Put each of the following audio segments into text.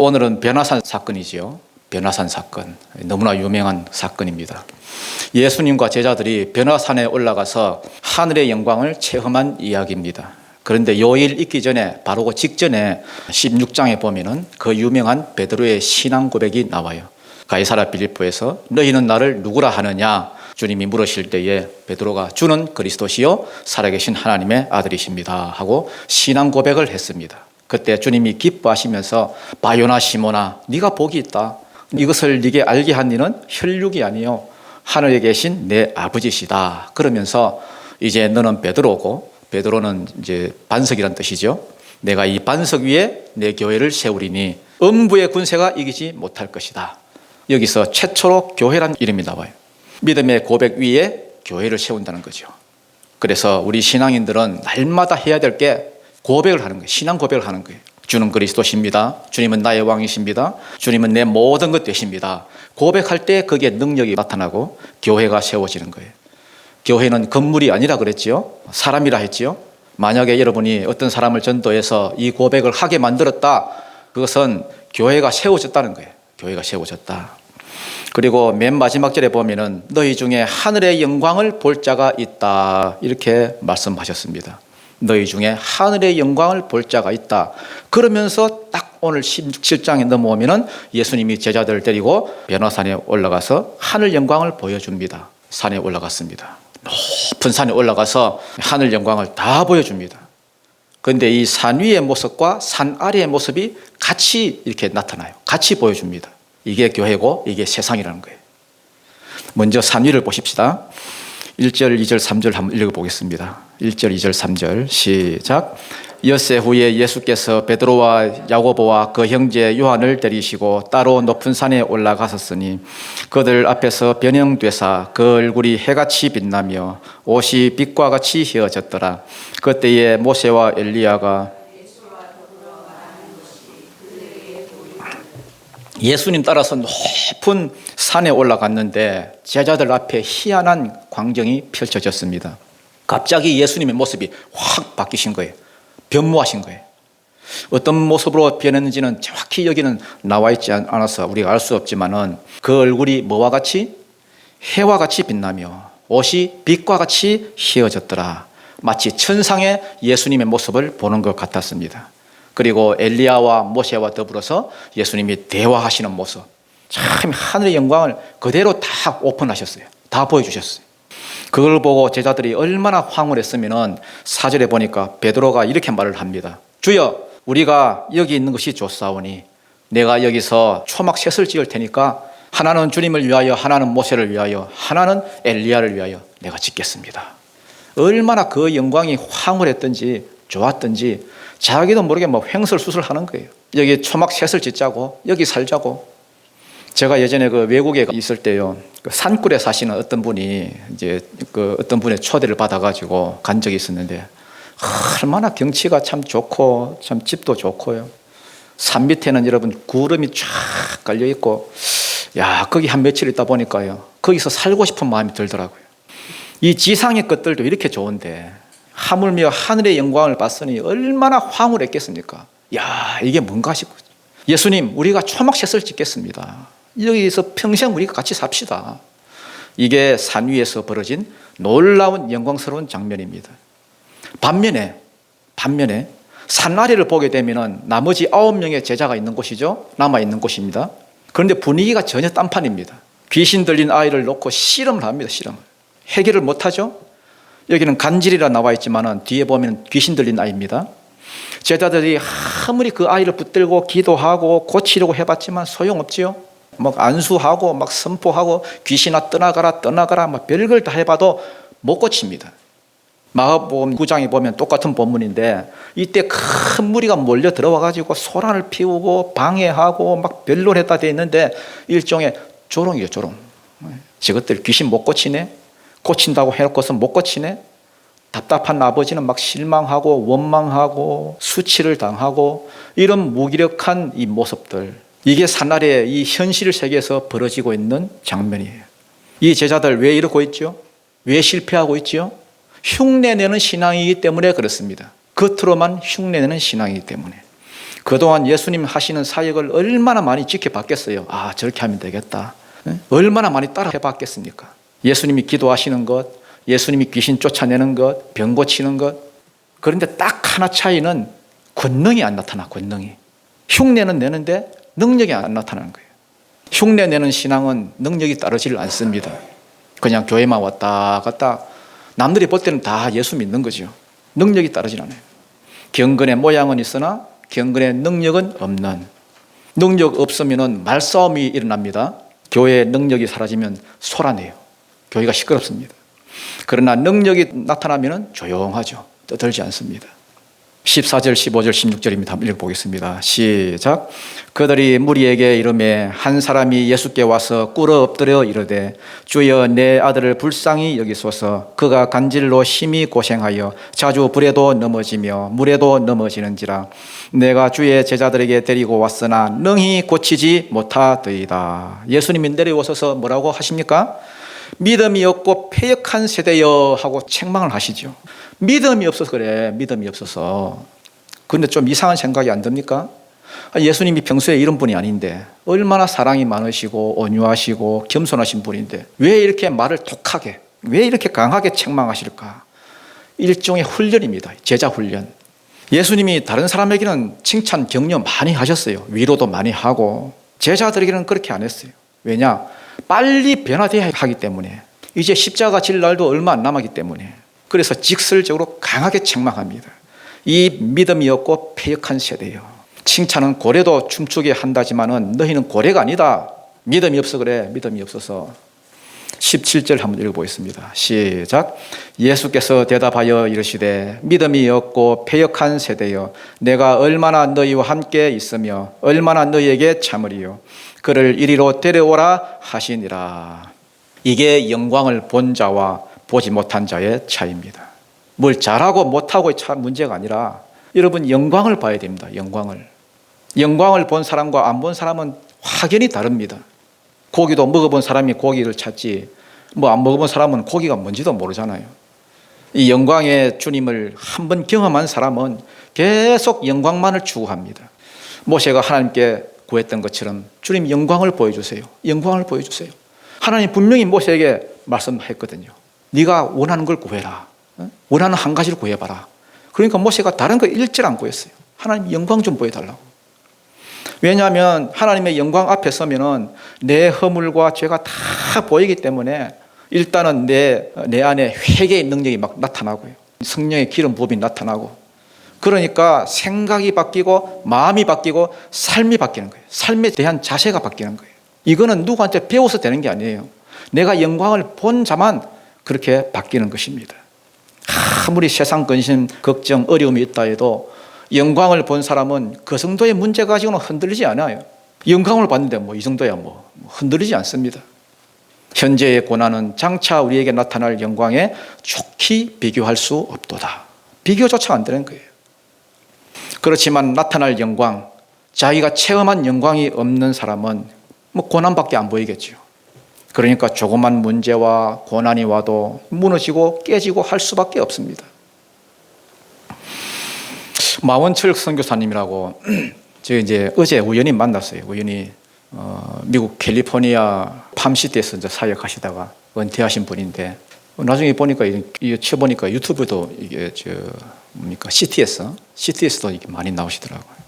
오늘은 변화산 사건이지요. 변화산 사건. 너무나 유명한 사건입니다. 예수님과 제자들이 변화산에 올라가서 하늘의 영광을 체험한 이야기입니다. 그런데 요일 있기 전에 바로 그 직전에 16장에 보면은 그 유명한 베드로의 신앙 고백이 나와요. 가이사랴 빌립보에서 너희는 나를 누구라 하느냐 주님이 물으실 때에 베드로가 주는 그리스도시요 살아계신 하나님의 아들이십니다 하고 신앙 고백을 했습니다. 그때 주님이 기뻐하시면서 바요나 시몬아 네가 복이 있다. 이것을 네게 알게 한 이는 혈육이 아니요 하늘에 계신 내 아버지시다. 그러면서 이제 너는 베드로고, 베드로는 이제 반석이란 뜻이죠. 내가 이 반석 위에 내 교회를 세우리니 음부의 군세가 이기지 못할 것이다. 여기서 최초로 교회란 이름이 나와요. 믿음의 고백 위에 교회를 세운다는 거죠. 그래서 우리 신앙인들은 날마다 해야 될 게 고백을 하는 거예요. 신앙 고백을 하는 거예요. 주는 그리스도십니다. 주님은 나의 왕이십니다. 주님은 내 모든 것 되십니다. 고백할 때 거기에 능력이 나타나고 교회가 세워지는 거예요. 교회는 건물이 아니라 그랬지요. 사람이라 했지요. 만약에 여러분이 어떤 사람을 전도해서 이 고백을 하게 만들었다. 그것은 교회가 세워졌다는 거예요. 교회가 세워졌다. 그리고 맨 마지막 절에 보면은 너희 중에 하늘의 영광을 볼 자가 있다. 이렇게 말씀하셨습니다. 너희 중에 하늘의 영광을 볼 자가 있다. 그러면서 딱 오늘 17장에 넘어오면은 예수님이 제자들을 데리고 변화산에 올라가서 하늘 영광을 보여줍니다. 산에 올라갔습니다. 높은 산에 올라가서 하늘 영광을 다 보여줍니다. 그런데 이 산 위의 모습과 산 아래의 모습이 같이 이렇게 나타나요. 같이 보여줍니다. 이게 교회고 이게 세상이라는 거예요. 먼저 산 위를 보십시다. 1절, 2절, 3절 한번 읽어보겠습니다. 1절, 2절, 3절 시작. 엿새 후에 예수께서 베드로와 야고보와 그 형제 요한을 데리시고 따로 높은 산에 올라가셨으니 그들 앞에서 변형되사 그 얼굴이 해같이 빛나며 옷이 빛과 같이 휘어졌더라. 그때에 모세와 엘리야가 예수님 따라서 높은 산에 올라갔는데 제자들 앞에 희한한 광경이 펼쳐졌습니다. 갑자기 예수님의 모습이 확 바뀌신 거예요. 변모하신 거예요. 어떤 모습으로 변했는지는 정확히 여기는 나와 있지 않아서 우리가 알 수 없지만은 그 얼굴이 뭐와 같이? 해와 같이 빛나며 옷이 빛과 같이 휘어졌더라. 마치 천상의 예수님의 모습을 보는 것 같았습니다. 그리고 엘리야와 모세와 더불어서 예수님이 대화하시는 모습, 참 하늘의 영광을 그대로 다 오픈하셨어요. 다 보여주셨어요. 그걸 보고 제자들이 얼마나 황홀했으면은 4절에 보니까 베드로가 이렇게 말을 합니다. 주여, 우리가 여기 있는 것이 좋사오니 내가 여기서 초막 셋을 지을 테니까 하나는 주님을 위하여, 하나는 모세를 위하여, 하나는 엘리야를 위하여 내가 짓겠습니다. 얼마나 그 영광이 황홀했던지 좋았던지 자기도 모르게 뭐 횡설수설하는 거예요. 여기 초막 셋을 짓자고, 여기 살자고. 제가 예전에 그 외국에 있을 때요, 그 산골에 사시는 어떤 분이 이제 그 어떤 분의 초대를 받아가지고 간 적이 있었는데 얼마나 경치가 참 좋고 참 집도 좋고요. 산 밑에는 여러분 구름이 쫙 깔려 있고, 야 거기 한 며칠 있다 보니까요, 거기서 살고 싶은 마음이 들더라고요. 이 지상의 것들도 이렇게 좋은데 하물며 하늘의 영광을 봤으니 얼마나 황홀했겠습니까? 야 이게 뭔가 싶고, 예수님 우리가 초막셋을 짓겠습니다. 여기서 평생 우리가 같이 삽시다. 이게 산 위에서 벌어진 놀라운 영광스러운 장면입니다. 반면에 산 아래를 보게 되면 나머지 9명의 제자가 있는 곳이죠. 남아있는 곳입니다. 그런데 분위기가 전혀 딴판입니다. 귀신 들린 아이를 놓고 실험을 합니다. 실험을. 해결을 못하죠. 여기는 간질이라 나와 있지만 뒤에 보면 귀신 들린 아이입니다. 제자들이 아무리 그 아이를 붙들고 기도하고 고치려고 해봤지만 소용없지요. 막 안수하고 막 선포하고 귀신아 떠나가라 막 별걸 다 해봐도 못 고칩니다. 마가복음 9장에 보면 똑같은 본문인데 이때 큰 무리가 몰려 들어와 가지고 소란을 피우고 방해하고 막 별놀했다 돼 있는데 일종의 조롱이죠. 조롱. 저것들 귀신 못 고치네, 고친다고 해놓고서 못 고치네. 답답한 아버지는 막 실망하고 원망하고 수치를 당하고 이런 무기력한 이 모습들, 이게 산아래 이 현실 세계에서 벌어지고 있는 장면이에요. 이 제자들 왜 이러고 있죠? 왜 실패하고 있죠? 흉내내는 신앙이기 때문에 그렇습니다. 겉으로만 흉내내는 신앙이기 때문에. 그동안 예수님 하시는 사역을 얼마나 많이 지켜봤겠어요. 아, 저렇게 하면 되겠다. 얼마나 많이 따라 해봤겠습니까? 예수님이 기도하시는 것, 예수님이 귀신 쫓아내는 것, 병 고치는 것. 그런데 딱 하나 차이는 권능이 안 나타나, 권능이. 흉내는 내는데 능력이 안 나타나는 거예요. 흉내 내는 신앙은 능력이 따르질 않습니다. 그냥 교회만 왔다 갔다 남들이 볼 때는 다 예수 믿는 거죠. 능력이 따르질 않아요. 경건의 모양은 있으나 경건의 능력은 없는. 능력 없으면 말싸움이 일어납니다. 교회의 능력이 사라지면 소란해요. 교회가 시끄럽습니다. 그러나 능력이 나타나면 조용하죠. 떠들지 않습니다. 14절, 15절, 16절입니다. 한번 읽어보겠습니다. 시작. 그들이 무리에게 이르매 한 사람이 예수께 와서 꿇어 엎드려 이르되 주여 내 아들을 불쌍히 여기소서. 그가 간질로 심히 고생하여 자주 불에도 넘어지며 물에도 넘어지는지라. 내가 주의 제자들에게 데리고 왔으나 능히 고치지 못하더이다. 예수님이 내려오셔서 뭐라고 하십니까? 믿음이 없고 패역한 세대여 하고 책망을 하시죠. 믿음이 없어서 그래. 믿음이 없어서. 그런데 좀 이상한 생각이 안 듭니까? 예수님이 평소에 이런 분이 아닌데 얼마나 사랑이 많으시고 온유하시고 겸손하신 분인데 왜 이렇게 말을 독하게, 왜 이렇게 강하게 책망하실까? 일종의 훈련입니다. 제자 훈련. 예수님이 다른 사람에게는 칭찬, 격려 많이 하셨어요. 위로도 많이 하고. 제자들에게는 그렇게 안 했어요. 왜냐? 빨리 변화되어야 하기 때문에. 이제 십자가 질 날도 얼마 안 남았기 때문에. 그래서 직설적으로 강하게 책망합니다. 이 믿음이 없고 패역한 세대요. 칭찬은 고래도 춤추게 한다지만은 너희는 고래가 아니다. 믿음이 없어 그래. 믿음이 없어서. 17절 한번 읽어보겠습니다. 시작. 예수께서 대답하여 이르시되 믿음이 없고 패역한 세대여 내가 얼마나 너희와 함께 있으며 얼마나 너희에게 참으리요. 그를 이리로 데려오라 하시니라. 이게 영광을 본 자와 보지 못한 자의 차이입니다. 뭘 잘하고 못하고의 문제가 아니라 여러분 영광을 봐야 됩니다. 영광을 본 사람과 안 본 사람은 확연히 다릅니다. 고기도 먹어본 사람이 고기를 찾지 뭐 안 먹어본 사람은 고기가 뭔지도 모르잖아요. 이 영광의 주님을 한번 경험한 사람은 계속 영광만을 추구합니다. 모세가 하나님께 구했던 것처럼 주님 영광을 보여주세요. 영광을 보여주세요. 하나님 분명히 모세에게 말씀했거든요. 네가 원하는 걸 구해라. 원하는 한 가지를 구해봐라. 그러니까 모세가 다른 거 일절 안 구했어요. 하나님 영광 좀 보여달라고. 왜냐하면 하나님의 영광 앞에 서면은 내 허물과 죄가 다 보이기 때문에 일단은 내 안에 회개의 능력이 막 나타나고요. 성령의 기름 부음이 나타나고. 그러니까 생각이 바뀌고 마음이 바뀌고 삶이 바뀌는 거예요. 삶에 대한 자세가 바뀌는 거예요. 이거는 누구한테 배워서 되는 게 아니에요. 내가 영광을 본 자만 그렇게 바뀌는 것입니다. 아무리 세상 근심, 걱정, 어려움이 있다 해도 영광을 본 사람은 그 정도의 문제 가지고는 흔들리지 않아요. 영광을 봤는데 뭐 이 정도야 뭐 흔들리지 않습니다. 현재의 고난은 장차 우리에게 나타날 영광에 좋게 비교할 수 없도다. 비교조차 안 되는 거예요. 그렇지만 나타날 영광, 자기가 체험한 영광이 없는 사람은 뭐 고난밖에 안 보이겠죠. 그러니까 조그만 문제와 고난이 와도 무너지고 깨지고 할 수밖에 없습니다. 마원철 선교사님이라고 제가 이제 어제 우연히 만났어요. 우연히 미국 캘리포니아 팜시티에서 이제 사역하시다가 은퇴하신 분인데 나중에 보니까 이게 쳐보니까 유튜브도 이게 CTS도 이게 많이 나오시더라고요.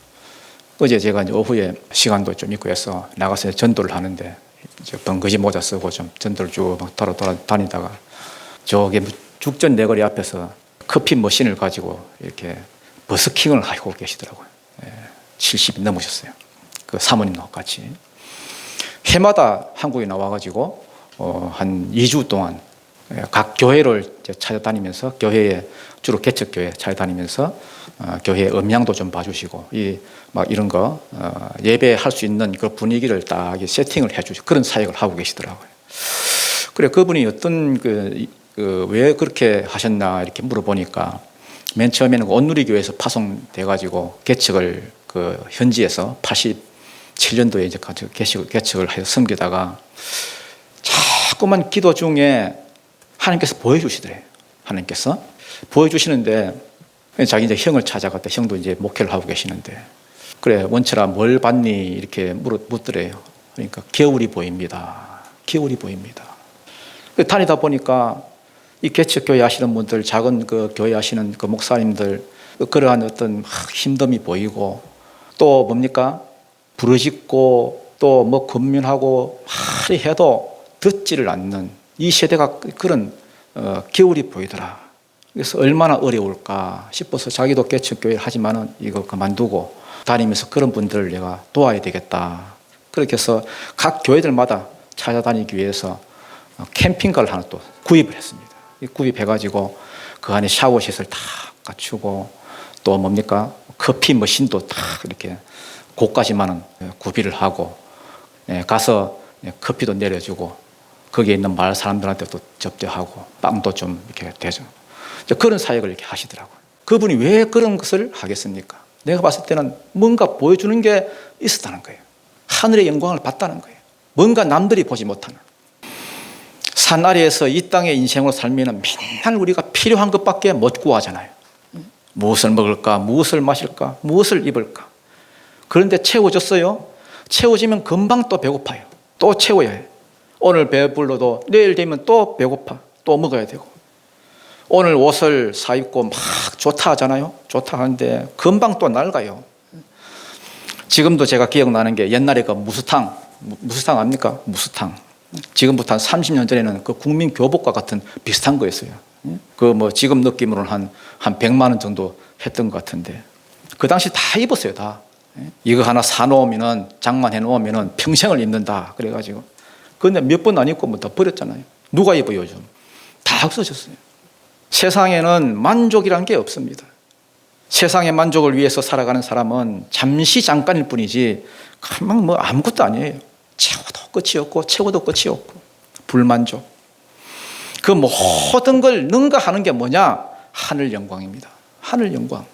어제 제가 이제 오후에 시간도 좀 있고 해서 나가서 전도를 하는데 벙거지 모자 쓰고 좀 전도를 쭉 돌아다니다가 저기 죽전 내거리 앞에서 커피 머신을 가지고 이렇게 버스킹을 하고 계시더라고요. 70이 넘으셨어요. 그 사모님하고 같이. 해마다 한국에 나와가지고 한 2주 동안 각 교회를 찾아다니면서 교회에 주로 개척교회 찾아다니면서 교회 음향도 좀 봐주시고 막 이런 거 예배할 수 있는 그 분위기를 딱 세팅을 해주시고 그런 사역을 하고 계시더라고요. 그래 그분이 어떤 왜 그렇게 하셨나 이렇게 물어보니까 맨 처음에는 온누리교회에서 파송돼가지고 개척을 그 현지에서 87년도에 이제 개척을 해서 섬기다가 자꾸만 기도 중에 하나님께서 보여주시더래요. 하나님께서 보여주시는데 자기 이제 형을 찾아갔다. 형도 이제 목회를 하고 계시는데 그래, 원철아, 뭘 봤니? 이렇게 묻더래요. 그러니까 겨울이 보입니다. 겨울이 보입니다. 다니다 보니까 이 개척교회 하시는 분들, 작은 그 교회 하시는 그 목사님들, 그러한 어떤 힘듦이 보이고, 또 뭡니까? 부르짖고 또 뭐 권면하고 하리 해도 듣지를 않는 이 세대가 그런 겨울이 보이더라. 그래서 얼마나 어려울까 싶어서 자기도 개척교회를 하지만은 이거 그만두고 다니면서 그런 분들을 내가 도와야 되겠다. 그렇게 해서 각 교회들마다 찾아다니기 위해서 캠핑카를 하나 또 구입을 했습니다. 구입해가지고 그 안에 샤워시설 다 갖추고 또 뭡니까? 커피 머신도 다 이렇게 고까지만은 구비를 하고 가서 커피도 내려주고 거기에 있는 마을 사람들한테 또 접대하고 빵도 좀 이렇게 대죠. 그런 사역을 이렇게 하시더라고요. 그분이 왜 그런 것을 하겠습니까? 내가 봤을 때는 뭔가 보여주는 게 있었다는 거예요. 하늘의 영광을 봤다는 거예요. 뭔가 남들이 보지 못하는. 산 아래에서 이 땅의 인생으로 살면 맨날 우리가 필요한 것밖에 못 구하잖아요. 무엇을 먹을까? 무엇을 마실까? 무엇을 입을까? 그런데 채워졌어요. 채워지면 금방 또 배고파요. 또 채워야 해요. 오늘 배불러도 내일 되면 또 배고파. 또 먹어야 되고. 오늘 옷을 사 입고 막 좋다 하잖아요. 좋다 하는데 금방 또 낡아요. 지금도 제가 기억나는 게 옛날에 그 무스탕 압니까? 무스탕. 지금부터 한 30년 전에는 그 국민 교복과 같은 비슷한 거였어요. 그 뭐 지금 느낌으로는 한 100만 원 정도 했던 것 같은데 그 당시 다 입었어요. 다. 이거 하나 사놓으면은 장만해 놓으면은 평생을 입는다. 그래가지고 그런데 몇 번 안 입고 뭐 다 버렸잖아요. 누가 입어요 요즘? 다 없어졌어요. 세상에는 만족이란 게 없습니다. 세상의 만족을 위해서 살아가는 사람은 잠시 잠깐일 뿐이지 금방 뭐 아무것도 아니에요. 채워도 끝이 없고 채워도 끝이 없고 불만족. 그 모든 걸 능가하는 게 뭐냐? 하늘 영광입니다. 하늘 영광.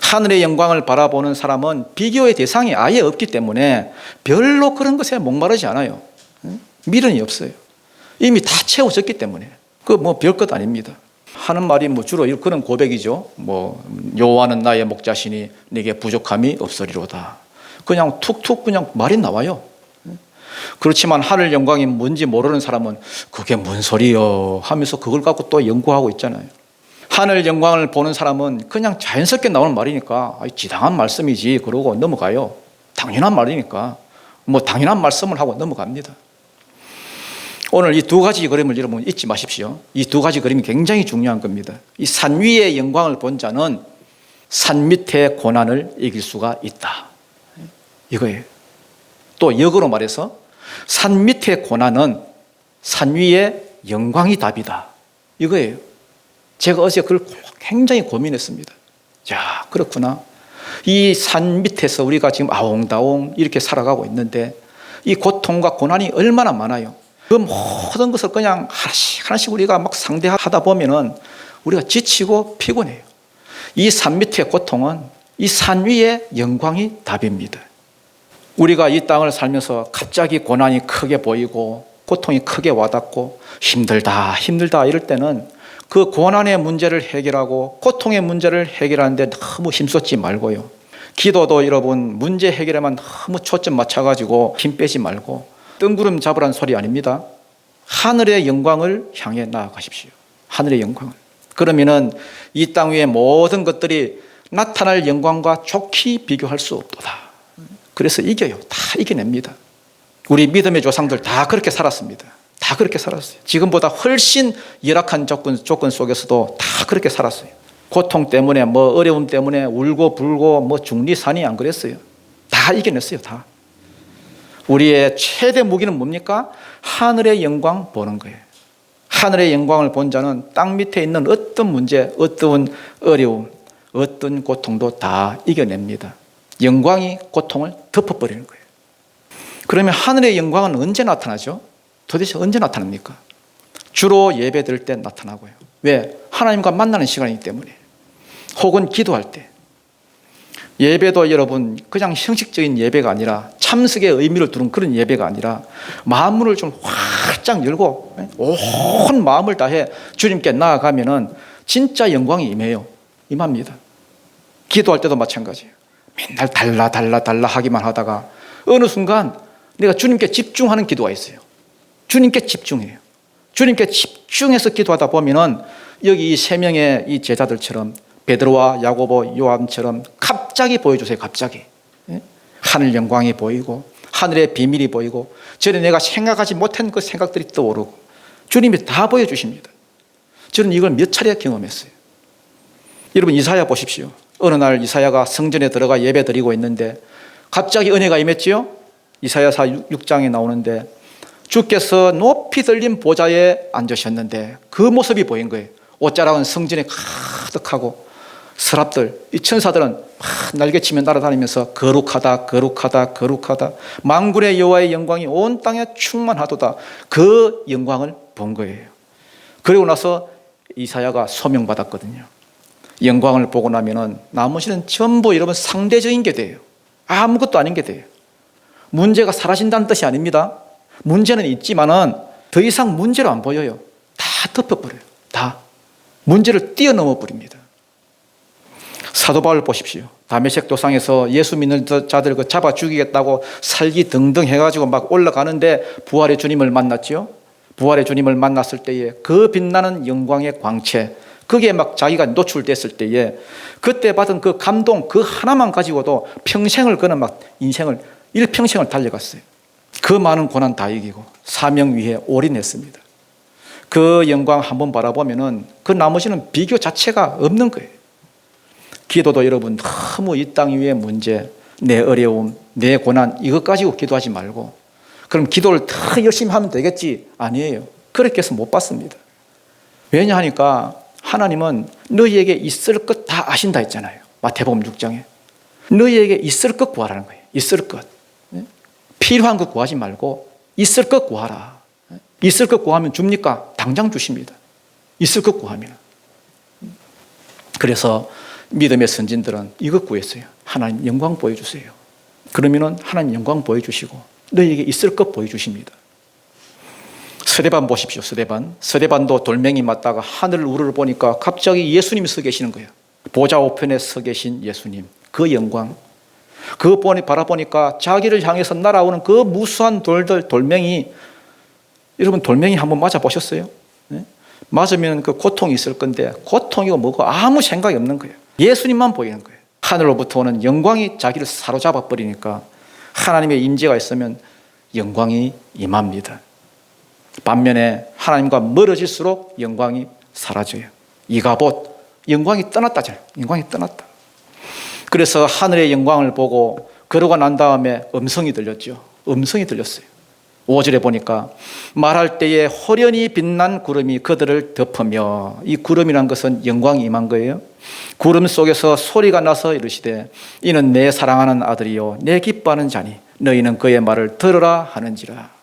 하늘의 영광을 바라보는 사람은 비교의 대상이 아예 없기 때문에 별로 그런 것에 목마르지 않아요. 미련이 없어요. 이미 다 채워졌기 때문에. 그 뭐 별것 아닙니다. 하는 말이 뭐 주로 그런 고백이죠. 뭐 여호와는 나의 목자시니 네게 부족함이 없으리로다. 그냥 툭툭 그냥 말이 나와요. 그렇지만 하늘 영광이 뭔지 모르는 사람은 그게 뭔 소리요 하면서 그걸 갖고 또 연구하고 있잖아요. 하늘 영광을 보는 사람은 그냥 자연스럽게 나오는 말이니까 지당한 말씀이지 그러고 넘어가요. 당연한 말이니까 뭐 당연한 말씀을 하고 넘어갑니다. 오늘 이 두 가지 그림을 여러분 잊지 마십시오. 이 두 가지 그림이 굉장히 중요한 겁니다. 이 산 위의 영광을 본 자는 산 밑의 고난을 이길 수가 있다. 이거예요. 또 역으로 말해서 산 밑의 고난은 산 위의 영광이 답이다. 이거예요. 제가 어제 그걸 굉장히 고민했습니다. 야, 그렇구나. 이 산 밑에서 우리가 지금 아웅다웅 이렇게 살아가고 있는데 이 고통과 고난이 얼마나 많아요. 그 모든 것을 그냥 하나씩 우리가 막 상대하다 보면은 우리가 지치고 피곤해요. 이 산 밑의 고통은 이 산 위의 영광이 답입니다. 우리가 이 땅을 살면서 갑자기 고난이 크게 보이고 고통이 크게 와닿고 힘들다 이럴 때는 그 고난의 문제를 해결하고 고통의 문제를 해결하는데 너무 힘쏟지 말고요. 기도도 여러분 문제 해결에만 너무 초점 맞춰가지고 힘 빼지 말고 뜬구름 잡으라는 소리 아닙니다. 하늘의 영광을 향해 나아가십시오. 하늘의 영광을. 그러면은 이 땅 위의 모든 것들이 나타날 영광과 좋게 비교할 수 없도다. 그래서 이겨요. 다 이겨냅니다. 우리 믿음의 조상들 다 그렇게 살았습니다. 다 그렇게 살았어요. 지금보다 훨씬 열악한 조건 속에서도 다 그렇게 살았어요. 고통 때문에 뭐 어려움 때문에 울고 불고 뭐 중리산이 안 그랬어요. 다 이겨냈어요. 다. 우리의 최대 무기는 뭡니까? 하늘의 영광 보는 거예요. 하늘의 영광을 본 자는 땅 밑에 있는 어떤 문제, 어떤 어려움, 어떤 고통도 다 이겨냅니다. 영광이 고통을 덮어버리는 거예요. 그러면 하늘의 영광은 언제 나타나죠? 도대체 언제 나타납니까? 주로 예배 드릴 때 나타나고요. 왜? 하나님과 만나는 시간이기 때문에. 혹은 기도할 때. 예배도 여러분 그냥 형식적인 예배가 아니라 참석의 의미를 두는 그런 예배가 아니라 마음문을 좀 활짝 열고 온 마음을 다해 주님께 나아가면은 진짜 영광이 임해요. 임합니다. 기도할 때도 마찬가지예요. 맨날 달라 하기만 하다가 어느 순간 내가 주님께 집중하는 기도가 있어요. 주님께 집중해요. 주님께 집중해서 기도하다 보면은 여기 이 세 명의 이 제자들처럼 베드로와 야고보, 요한처럼 갑자기 보여주세요. 갑자기. 하늘 영광이 보이고 하늘의 비밀이 보이고 전에 내가 생각하지 못한 그 생각들이 떠오르고 주님이 다 보여주십니다. 저는 이걸 몇 차례 경험했어요. 여러분 이사야 보십시오. 어느 날 이사야가 성전에 들어가 예배 드리고 있는데 갑자기 은혜가 임했지요. 이사야서 6장에 나오는데 주께서 높이 들린 보좌에 앉으셨는데 그 모습이 보인 거예요. 옷자락은 성전에 가득하고 서랍들, 이 천사들은 막 날개치며 날아다니면서 거룩하다 만군의 여호와의 영광이 온 땅에 충만하도다. 그 영광을 본 거예요. 그리고 나서 이사야가 소명받았거든요. 영광을 보고 나면은 나머지는 전부 여러분 상대적인 게 돼요. 아무것도 아닌 게 돼요. 문제가 사라진다는 뜻이 아닙니다. 문제는 있지만은 더 이상 문제로 안 보여요. 다 덮어버려요. 다. 문제를 뛰어넘어 버립니다. 사도 바울 보십시오. 다메섹 도상에서 예수 믿는 자들 그 잡아 죽이겠다고 살기 등등 해가지고 막 올라가는데 부활의 주님을 만났지요. 부활의 주님을 만났을 때에 그 빛나는 영광의 광채, 그게 막 자기가 노출됐을 때에 그때 받은 그 감동 그 하나만 가지고도 평생을 그는 막 인생을 일평생을 달려갔어요. 그 많은 고난 다 이기고 사명 위에 올인했습니다. 그 영광 한번 바라보면은 그 나머지는 비교 자체가 없는 거예요. 기도도 여러분 너무 이 땅 위의 문제, 내 어려움, 내 고난 이것 가지고 기도하지 말고 그럼 기도를 더 열심히 하면 되겠지? 아니에요. 그렇게 해서 못 받습니다. 왜냐하니까 하나님은 너희에게 있을 것 다 아신다 했잖아요. 마태복음 6장에. 너희에게 있을 것 구하라는 거예요. 있을 것. 필요한 것 구하지 말고 있을 것 구하라. 있을 것 구하면 줍니까? 당장 주십니다. 있을 것 구하면. 그래서 믿음의 선진들은 이것 구했어요. 하나님 영광 보여주세요. 그러면은 하나님 영광 보여주시고 너희에게 있을 것 보여주십니다. 스데반 보십시오. 스데반도 돌멩이 맞다가 하늘 우르르 보니까 갑자기 예수님이 서 계시는 거예요. 보좌 우편에 서 계신 예수님, 그 영광. 그거 바라보니까 자기를 향해서 날아오는 그 무수한 돌멩이, 여러분 돌멩이 한번 맞아보셨어요? 네? 맞으면 그 고통이 있을 건데 고통이고 뭐고 아무 생각이 없는 거예요. 예수님만 보이는 거예요. 하늘로부터 오는 영광이 자기를 사로잡아 버리니까 하나님의 임재가 있으면 영광이 임합니다. 반면에 하나님과 멀어질수록 영광이 사라져요. 이가봇, 영광이 떠났다잖아요. 영광이 떠났다. 그래서 하늘의 영광을 보고 그러고 난 다음에 음성이 들렸죠. 음성이 들렸어요. 5절에 보니까 말할 때에 호련히 빛난 구름이 그들을 덮으며, 이 구름이란 것은 영광이 임한 거예요. 구름 속에서 소리가 나서 이르시되 이는 내 사랑하는 아들이요 내 기뻐하는 자니 너희는 그의 말을 들으라 하는지라.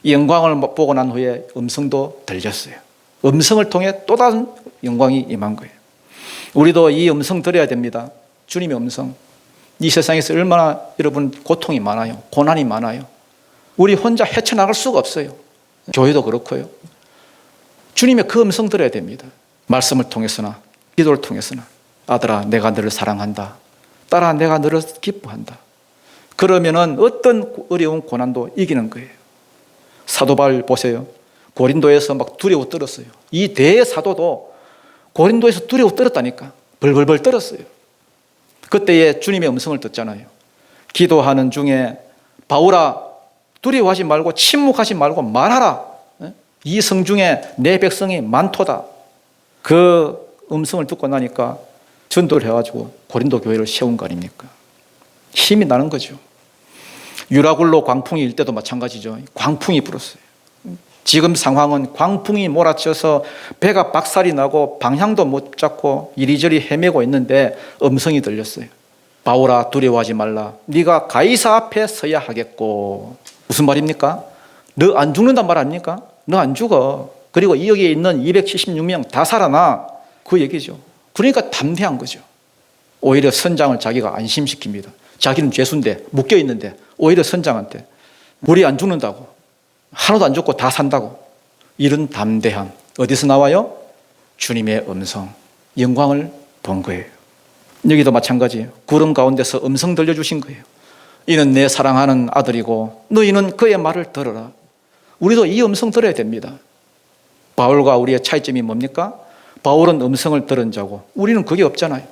영광을 보고 난 후에 음성도 들렸어요. 음성을 통해 또 다른 영광이 임한 거예요. 우리도 이 음성 들어야 됩니다. 주님의 음성. 이 세상에서 얼마나 여러분 고통이 많아요. 고난이 많아요. 우리 혼자 헤쳐나갈 수가 없어요. 교회도 그렇고요. 주님의 그 음성 들어야 됩니다. 말씀을 통해서나 기도를 통해서나 아들아 내가 너를 사랑한다. 딸아 내가 너를 기뻐한다. 그러면은 어떤 어려운 고난도 이기는 거예요. 사도 바울 보세요. 고린도에서 막 두려워 떨었어요. 이 대사도도 고린도에서 두려워 떨었다니까. 벌벌벌 떨었어요. 그때에 주님의 음성을 듣잖아요. 기도하는 중에 바울아 두려워하지 말고 침묵하지 말고 말하라. 이 성 중에 내 백성이 많도다. 그 음성을 듣고 나니까 전도를 해가지고 고린도 교회를 세운 거 아닙니까? 힘이 나는 거죠. 유라굴로 광풍이 일 때도 마찬가지죠. 광풍이 불었어요. 지금 상황은 광풍이 몰아쳐서 배가 박살이 나고 방향도 못 잡고 이리저리 헤매고 있는데 음성이 들렸어요. 바울아 두려워하지 말라. 네가 가이사 앞에 서야 하겠고. 무슨 말입니까? 너 안 죽는단 말 아닙니까? 너 안 죽어. 그리고 여기에 있는 276명 다 살아나. 그 얘기죠. 그러니까 담대한 거죠. 오히려 선장을 자기가 안심시킵니다. 자기는 죄수인데 묶여있는데 오히려 선장한테 우리 안 죽는다고, 하나도 안 죽고 다 산다고. 이런 담대함 어디서 나와요? 주님의 음성, 영광을 본 거예요. 여기도 마찬가지예요. 구름 가운데서 음성 들려주신 거예요. 이는 내 사랑하는 아들이고 너희는 그의 말을 들어라. 우리도 이 음성 들어야 됩니다. 바울과 우리의 차이점이 뭡니까? 바울은 음성을 들은 자고 우리는 그게 없잖아요.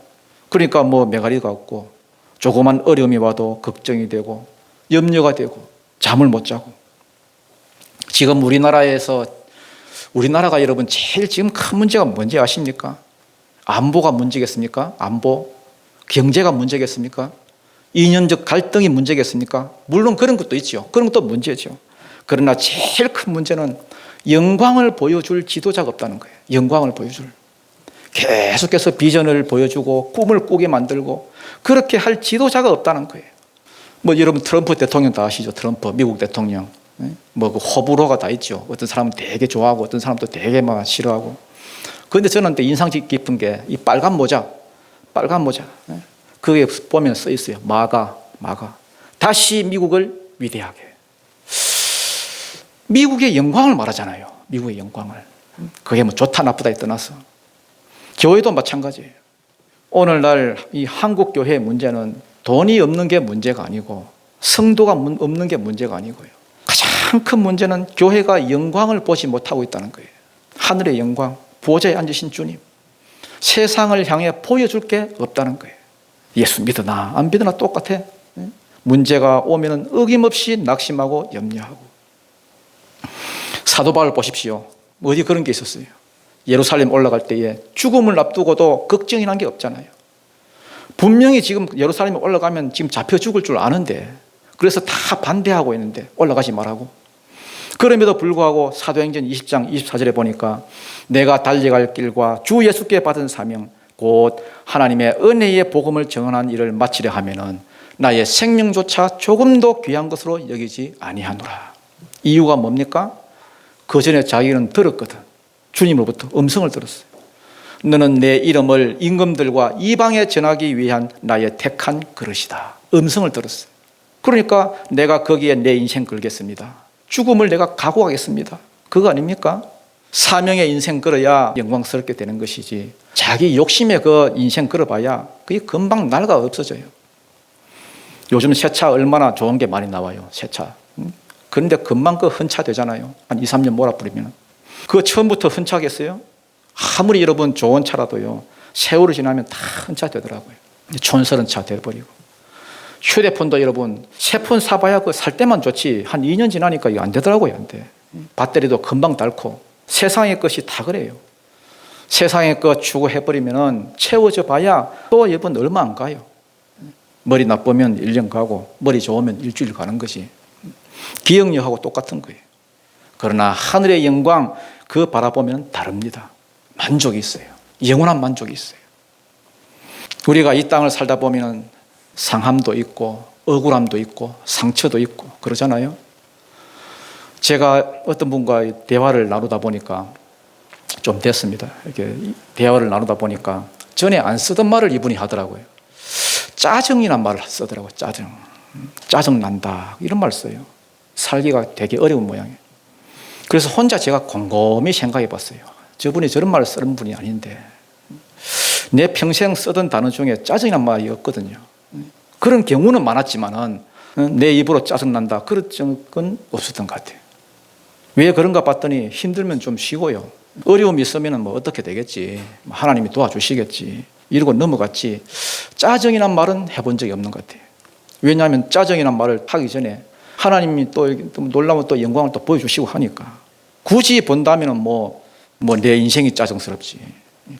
그러니까 뭐 메가리가 없고 조그만 어려움이 와도 걱정이 되고 염려가 되고 잠을 못 자고. 지금 우리나라가 여러분 제일 지금 큰 문제가 뭔지 아십니까? 안보가 문제겠습니까? 안보. 경제가 문제겠습니까? 이념적 갈등이 문제겠습니까? 물론 그런 것도 있죠. 그런 것도 문제죠. 그러나 제일 큰 문제는 영광을 보여줄 지도자가 없다는 거예요. 영광을 보여줄. 계속해서 비전을 보여주고 꿈을 꾸게 만들고 그렇게 할 지도자가 없다는 거예요. 뭐 여러분 트럼프 대통령 다 아시죠? 트럼프 미국 대통령. 뭐 그 호불호가 다 있죠. 어떤 사람은 되게 좋아하고 어떤 사람도 되게 막 싫어하고. 그런데 저는 인상 깊은 게 이 빨간 모자. 그게 보면 써 있어요. 마가. 다시 미국을 위대하게. 미국의 영광을 말하잖아요. 미국의 영광을. 그게 뭐 좋다 나쁘다에 떠나서. 교회도 마찬가지예요. 오늘날 이 한국 교회의 문제는 돈이 없는 게 문제가 아니고 성도가 없는 게 문제가 아니고요. 가장 큰 문제는 교회가 영광을 보지 못하고 있다는 거예요. 하늘의 영광, 보좌에 앉으신 주님. 세상을 향해 보여줄 게 없다는 거예요. 예수 믿으나 안 믿으나 똑같아. 문제가 오면 어김없이 낙심하고 염려하고. 사도 바울 보십시오. 어디 그런 게 있었어요. 예루살렘 올라갈 때에 죽음을 앞두고도 걱정이 난 게 없잖아요. 분명히 지금 예루살렘에 올라가면 지금 잡혀 죽을 줄 아는데 그래서 다 반대하고 있는데 올라가지 말라고. 그럼에도 불구하고 사도행전 20장 24절에 보니까 내가 달려갈 길과 주 예수께 받은 사명 곧 하나님의 은혜의 복음을 전하는 일을 마치려 하면은 나의 생명조차 조금도 귀한 것으로 여기지 아니하노라. 이유가 뭡니까? 그 전에 자기는 들었거든. 주님으로부터 음성을 들었어요. 너는 내 이름을 임금들과 이방에 전하기 위한 나의 택한 그릇이다. 음성을 들었어요. 그러니까 내가 거기에 내 인생 걸겠습니다. 죽음을 내가 각오하겠습니다. 그거 아닙니까? 사명의 인생 걸어야 영광스럽게 되는 것이지 자기 욕심에 그 인생 걸어봐야 그게 금방 날가 없어져요. 요즘 새 차 얼마나 좋은 게 많이 나와요. 새 차. 그런데 금방 그 헌차 되잖아요. 한 2, 3년 몰아버리면. 그거 처음부터 헌차겠어요? 아무리 여러분 좋은 차라도요. 세월이 지나면 다 헌차 되더라고요. 촌스러운 차 돼버리고. 휴대폰도 여러분 새 폰 사봐야 그 살 때만 좋지 한 2년 지나니까 이거 안 되더라고요. 안 돼. 배터리도 금방 닳고 세상의 것이 다 그래요. 세상의 것 추구해버리면 채워져 봐야 또 여러분 얼마 안 가요. 머리 나쁘면 1년 가고 머리 좋으면 일주일 가는 것이 기억력하고 똑같은 거예요. 그러나 하늘의 영광 그거 바라보면 다릅니다. 만족이 있어요. 영원한 만족이 있어요. 우리가 이 땅을 살다 보면 상함도 있고 억울함도 있고 상처도 있고 그러잖아요. 제가 어떤 분과 대화를 나누다 보니까 좀 됐습니다. 이렇게 대화를 나누다 보니까 전에 안 쓰던 말을 이분이 하더라고요. 짜증이란 말을 쓰더라고요. 짜증 난다 이런 말 써요. 살기가 되게 어려운 모양이에요. 그래서 혼자 제가 곰곰이 생각해 봤어요. 저분이 저런 말을 쓰는 분이 아닌데 내 평생 쓰던 단어 중에 짜증이란 말이 없거든요. 그런 경우는 많았지만은 내 입으로 짜증난다 그런 적은 없었던 것 같아요. 왜 그런가 봤더니 힘들면 좀 쉬고요. 어려움이 있으면 뭐 어떻게 되겠지. 하나님이 도와주시겠지. 이러고 넘어갔지. 짜증이란 말은 해본 적이 없는 것 같아요. 왜냐하면 짜증이란 말을 하기 전에 하나님이 또 놀라운 또 영광을 또 보여주시고 하니까. 굳이 본다면 뭐 내 인생이 짜증스럽지.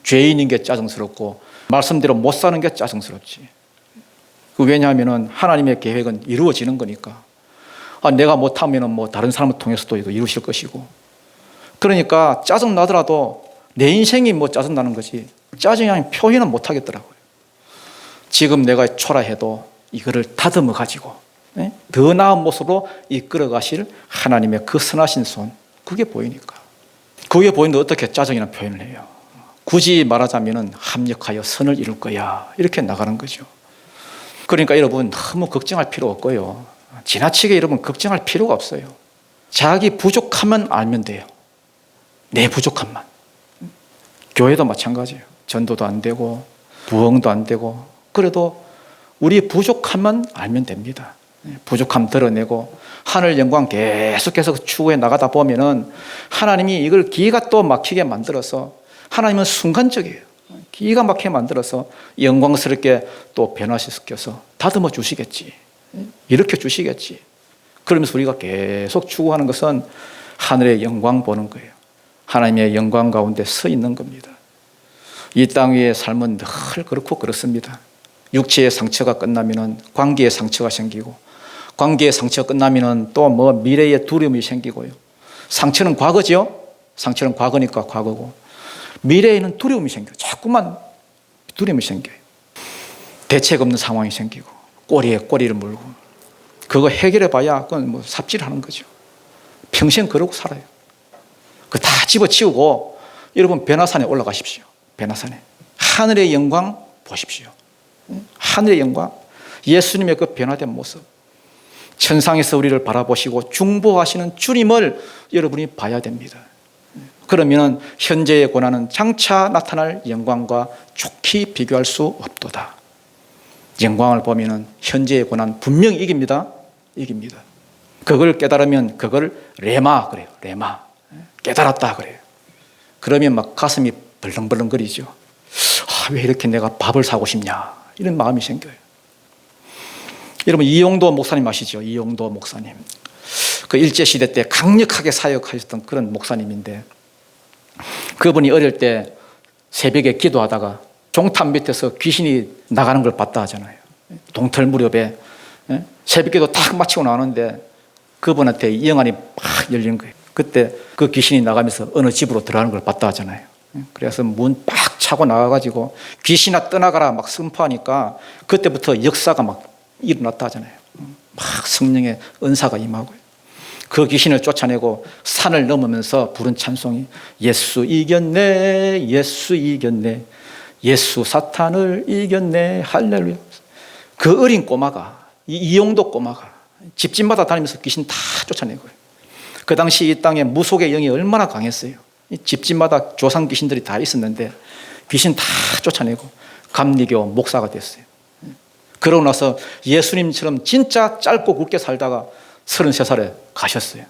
죄인인 게 짜증스럽고 말씀대로 못 사는 게 짜증스럽지. 왜냐하면 하나님의 계획은 이루어지는 거니까. 내가 못하면 뭐 다른 사람을 통해서도 이루실 것이고. 그러니까 짜증 나더라도 내 인생이 뭐 짜증 나는 거지. 짜증이 아니면 표현은 못 하겠더라고요. 지금 내가 초라해도 이거를 다듬어 가지고 더 나은 모습으로 이끌어 가실 하나님의 그 선하신 손 그게 보이니까. 그게 보이는데 어떻게 짜증이라는 표현을 해요. 굳이 말하자면 합력하여 선을 이룰 거야 이렇게 나가는 거죠. 그러니까 여러분 너무 걱정할 필요 없고요. 지나치게 여러분 걱정할 필요가 없어요. 자기 부족함만 알면 돼요. 내 부족함만. 교회도 마찬가지예요. 전도도 안 되고 부흥도 안 되고 그래도 우리 부족함만 알면 됩니다. 부족함 드러내고 하늘 영광 계속해서 추구해 나가다 보면은 하나님이 이걸 기가 또 막히게 만들어서, 하나님은 순간적이에요. 기가 막히게 만들어서 영광스럽게 또 변화시켜서 다듬어 주시겠지, 일으켜 주시겠지. 그러면서 우리가 계속 추구하는 것은 하늘의 영광 보는 거예요. 하나님의 영광 가운데 서 있는 겁니다. 이 땅 위의 삶은 늘 그렇고 그렇습니다. 육체의 상처가 끝나면은 관계의 상처가 생기고, 관계의 상처가 끝나면은 또 뭐 미래의 두려움이 생기고요. 상처는 과거죠. 상처는 과거니까 과거고, 미래에는 두려움이 생겨요. 자꾸만 두려움이 생겨요. 대책 없는 상황이 생기고, 꼬리에 꼬리를 물고, 그거 해결해 봐야 그건 뭐 삽질하는 거죠. 평생 그러고 살아요. 그 다 집어치우고 여러분 변화산에 올라가십시오. 변화산에 하늘의 영광 보십시오. 하늘의 영광, 예수님의 그 변화된 모습, 천상에서 우리를 바라보시고 중보하시는 주님을 여러분이 봐야 됩니다. 그러면 현재의 고난은 장차 나타날 영광과 좋게 비교할 수 없도다. 영광을 보면 현재의 고난 분명히 이깁니다. 이깁니다. 그걸 깨달으면 그걸 레마 그래요. 레마, 깨달았다 그래요. 그러면 막 가슴이 벌렁벌렁거리죠. 왜 이렇게 내가 밥을 사고 싶냐, 이런 마음이 생겨요. 여러분 이용도 목사님 아시죠? 이용도 목사님, 그 일제시대 때 강력하게 사역하셨던 그런 목사님인데, 그분이 어릴 때 새벽에 기도하다가 종탑 밑에서 귀신이 나가는 걸 봤다 하잖아요. 동틀 무렵에 새벽기도 딱 마치고 나오는데 그분한테 영안이 막 열린 거예요. 그때 그 귀신이 나가면서 어느 집으로 들어가는 걸 봤다 하잖아요. 그래서 문 빡 차고 나가가지고 귀신아 떠나가라 막 선포하니까 그때부터 역사가 막 일어났다 하잖아요. 막 성령의 은사가 임하고요. 그 귀신을 쫓아내고 산을 넘으면서 부른 찬송이 예수 이겼네, 예수 이겼네, 예수 사탄을 이겼네, 할렐루야. 그 어린 꼬마가, 이용도 꼬마가 집집마다 다니면서 귀신 다 쫓아내고요. 그 당시 이 땅에 무속의 영이 얼마나 강했어요. 집집마다 조상 귀신들이 다 있었는데 귀신 다 쫓아내고 감리교 목사가 됐어요. 그러고 나서 예수님처럼 진짜 짧고 굵게 살다가 33살에 가셨어요.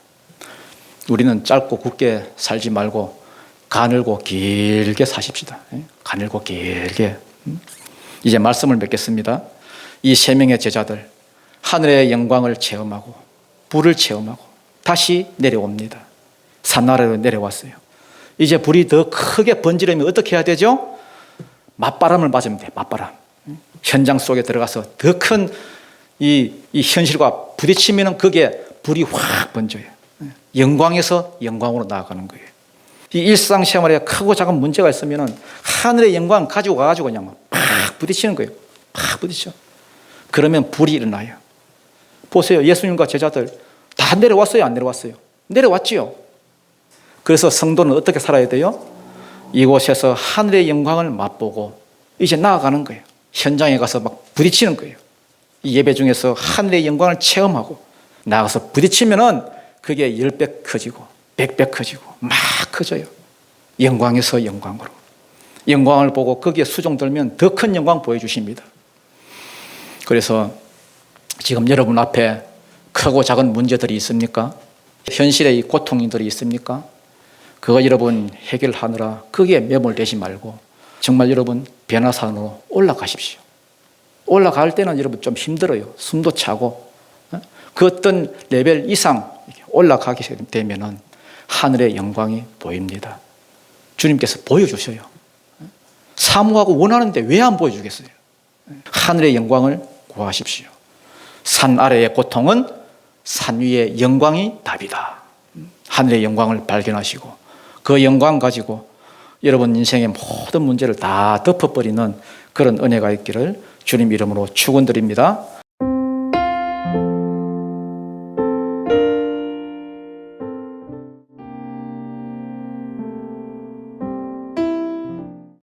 우리는 짧고 굵게 살지 말고 가늘고 길게 사십시다. 가늘고 길게. 이제 말씀을 맺겠습니다. 이 세 명의 제자들 하늘의 영광을 체험하고 불을 체험하고 다시 내려옵니다. 산 아래로 내려왔어요. 이제 불이 더 크게 번지려면 어떻게 해야 되죠? 맞바람을 맞으면 돼. 맞바람. 현장 속에 들어가서 더 큰 이 현실과 부딪히면 그게 불이 확 번져요. 영광에서 영광으로 나아가는 거예요. 이 일상생활에 크고 작은 문제가 있으면 하늘의 영광 가지고 가가지고 그냥 팍 부딪히는 거예요. 팍 부딪혀. 그러면 불이 일어나요. 보세요. 예수님과 제자들 다 내려왔어요? 안 내려왔어요? 내려왔지요. 그래서 성도는 어떻게 살아야 돼요? 이곳에서 하늘의 영광을 맛보고 이제 나아가는 거예요. 현장에 가서 막 부딪히는 거예요. 이 예배 중에서 하늘의 영광을 체험하고 나가서 부딪히면은 그게 10배 커지고 100배 커지고 막 커져요. 영광에서 영광으로. 영광을 보고 거기에 수종들면 더 큰 영광 보여주십니다. 그래서 지금 여러분 앞에 크고 작은 문제들이 있습니까? 현실의 이 고통들이 있습니까? 그거 여러분 해결하느라 거기에 매몰되지 말고 정말 여러분 변화산으로 올라가십시오. 올라갈 때는 여러분 좀 힘들어요. 숨도 차고 그 어떤 레벨 이상 올라가게 되면은 하늘의 영광이 보입니다. 주님께서 보여주셔요. 사모하고 원하는데 왜 안 보여주겠어요? 하늘의 영광을 구하십시오. 산 아래의 고통은 산 위의 영광이 답이다. 하늘의 영광을 발견하시고 그 영광 가지고 여러분 인생의 모든 문제를 다 덮어버리는 그런 은혜가 있기를 주님 이름으로 축원드립니다.